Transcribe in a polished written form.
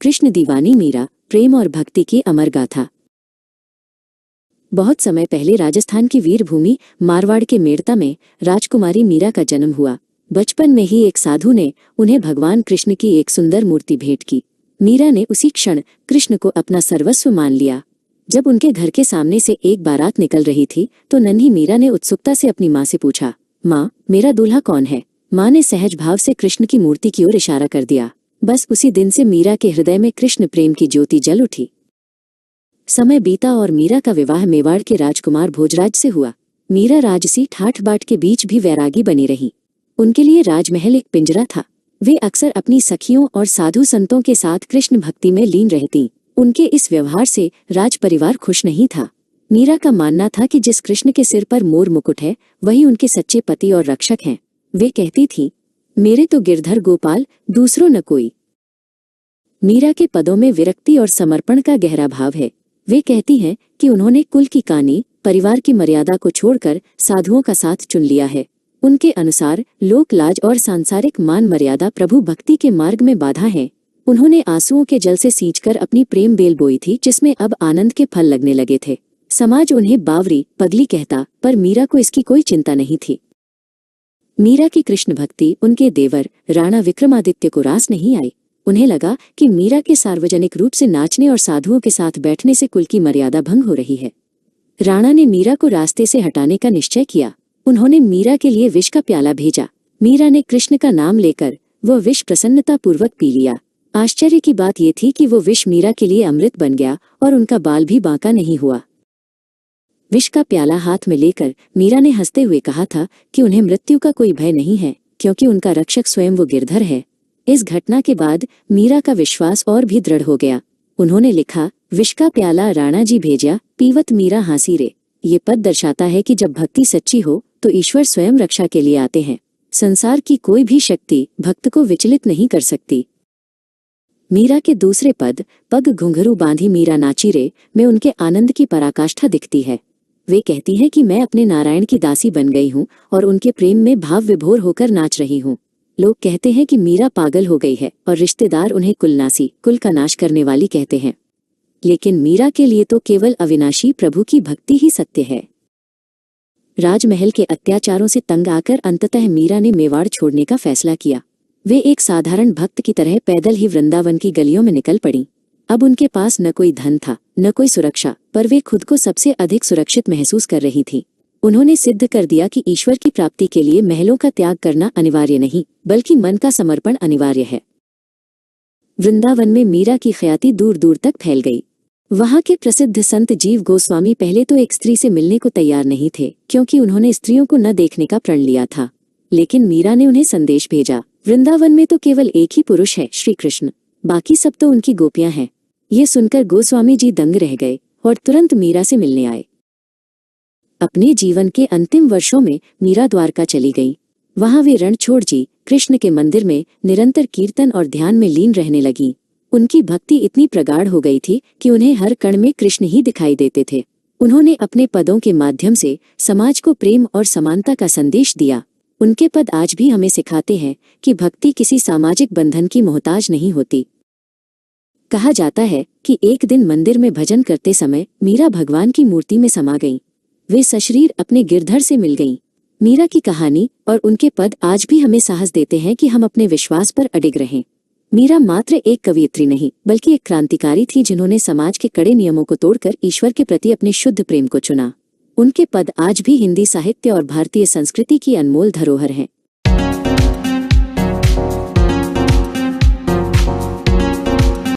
कृष्ण दीवानी मीरा, प्रेम और भक्ति की अमर गाथा। बहुत समय पहले राजस्थान की वीरभूमि मारवाड़ के मेड़ता में राजकुमारी मीरा का जन्म हुआ। बचपन में ही एक साधु ने उन्हें भगवान कृष्ण की एक सुंदर मूर्ति भेंट की। मीरा ने उसी क्षण कृष्ण को अपना सर्वस्व मान लिया। जब उनके घर के सामने से एक बारात निकल रही थी तो नन्ही मीरा ने उत्सुकता से अपनी माँ से पूछा, माँ, मेरा दूल्हा कौन है? माँ ने सहज भाव से कृष्ण की मूर्ति की ओर इशारा कर दिया। बस उसी दिन से मीरा के हृदय में कृष्ण प्रेम की ज्योति जल उठी। समय बीता और मीरा का विवाह मेवाड़ के राजकुमार भोजराज से हुआ। मीरा राजसी ठाठ बाट के बीच भी वैरागी बनी रही। उनके लिए राजमहल एक पिंजरा था। वे अक्सर अपनी सखियों और साधु संतों के साथ कृष्ण भक्ति में लीन रहती। उनके इस व्यवहार से राज परिवार खुश नहीं था। मीरा का मानना था कि जिस कृष्ण के सिर पर मोर मुकुट है वही उनके सच्चे पति और रक्षक हैं। वे कहती थी, मेरे तो गिरधर गोपाल, दूसरों न कोई। मीरा के पदों में विरक्ति और समर्पण का गहरा भाव है। वे कहती हैं कि उन्होंने कुल की कानी, परिवार की मर्यादा को छोड़कर साधुओं का साथ चुन लिया है। उनके अनुसार लोक लाज और सांसारिक मान मर्यादा प्रभु भक्ति के मार्ग में बाधा है। उन्होंने आंसुओं के जल से सींचकर अपनी प्रेम बेल बोई थी, जिसमें अब आनंद के फल लगने लगे थे। समाज उन्हें बावरी, पगली कहता, पर मीरा को इसकी कोई चिंता नहीं थी। मीरा की कृष्ण भक्ति उनके देवर राणा विक्रमादित्य को रास नहीं आई। उन्हें लगा कि मीरा के सार्वजनिक रूप से नाचने और साधुओं के साथ बैठने से कुल की मर्यादा भंग हो रही है। राणा ने मीरा को रास्ते से हटाने का निश्चय किया। उन्होंने मीरा के लिए विष का प्याला भेजा। मीरा ने कृष्ण का नाम लेकर वह विष प्रसन्नतापूर्वक पी लिया। आश्चर्य की बात यह थी कि वो विष मीरा के लिए अमृत बन गया और उनका बाल भी बांका नहीं हुआ। विष का प्याला हाथ में लेकर मीरा ने हंसते हुए कहा था कि उन्हें मृत्यु का कोई भय नहीं है, क्योंकि उनका रक्षक स्वयं वो गिरधर है। इस घटना के बाद मीरा का विश्वास और भी दृढ़ हो गया। उन्होंने लिखा, विष का प्याला राणा जी भेजा, पीवत मीरा हांसी रे। ये पद दर्शाता है कि जब भक्ति सच्ची हो तो ईश्वर स्वयं रक्षा के लिए आते हैं। संसार की कोई भी शक्ति भक्त को विचलित नहीं कर सकती। मीरा के दूसरे पद, पग घुंघरू बांधी मीरा नाची रे, में उनके आनंद की पराकाष्ठा दिखती है। वे कहती हैं कि मैं अपने नारायण की दासी बन गई हूँ और उनके प्रेम में भाव विभोर होकर नाच रही हूँ। लोग कहते हैं कि मीरा पागल हो गई है और रिश्तेदार उन्हें कुलनासी, कुल का नाश करने वाली कहते हैं। लेकिन मीरा के लिए तो केवल अविनाशी प्रभु की भक्ति ही सत्य है। राजमहल के अत्याचारों से तंग आकर अंततः मीरा ने मेवाड़ छोड़ने का फैसला किया। वे एक साधारण भक्त की तरह पैदल ही वृंदावन की गलियों में निकल पड़ी। अब उनके पास न कोई धन था, न कोई सुरक्षा, पर वे खुद को सबसे अधिक सुरक्षित महसूस कर रही थी। उन्होंने सिद्ध कर दिया कि ईश्वर की प्राप्ति के लिए महलों का त्याग करना अनिवार्य नहीं, बल्कि मन का समर्पण अनिवार्य है। वृंदावन में मीरा की ख्याति दूर दूर तक फैल गई। वहां के प्रसिद्ध संत जीव गोस्वामी पहले तो एक स्त्री से मिलने को तैयार नहीं थे, क्योंकि उन्होंने स्त्रियों को न देखने का प्रण लिया था। लेकिन मीरा ने उन्हें संदेश भेजा, वृंदावन में तो केवल एक ही पुरुष है, श्री कृष्ण। बाकी सब तो उनकी गोपियां हैं। ये सुनकर गोस्वामी जी दंग रह गए और तुरंत मीरा से मिलने आए। अपने जीवन के अंतिम वर्षों में मीरा द्वारका चली गई। वहां वे रणछोड़ जी कृष्ण के मंदिर में निरंतर कीर्तन और ध्यान में लीन रहने लगी। उनकी भक्ति इतनी प्रगाढ़ हो गई थी कि उन्हें हर कण में कृष्ण ही दिखाई देते थे। उन्होंने अपने पदों के माध्यम से समाज को प्रेम और समानता का संदेश दिया। उनके पद आज भी हमें सिखाते हैं कि भक्ति किसी सामाजिक बंधन की मोहताज नहीं होती। कहा जाता है कि एक दिन मंदिर में भजन करते समय मीरा भगवान की मूर्ति में समा गईं। वे सशरीर अपने गिरधर से मिल गईं। मीरा की कहानी और उनके पद आज भी हमें साहस देते हैं कि हम अपने विश्वास पर अडिग रहें। मीरा मात्र एक कवयित्री नहीं, बल्कि एक क्रांतिकारी थी जिन्होंने समाज के कड़े नियमों को तोड़कर ईश्वर के प्रति अपने शुद्ध प्रेम को चुना। उनके पद आज भी हिंदी साहित्य और भारतीय संस्कृति की अनमोल धरोहर हैं।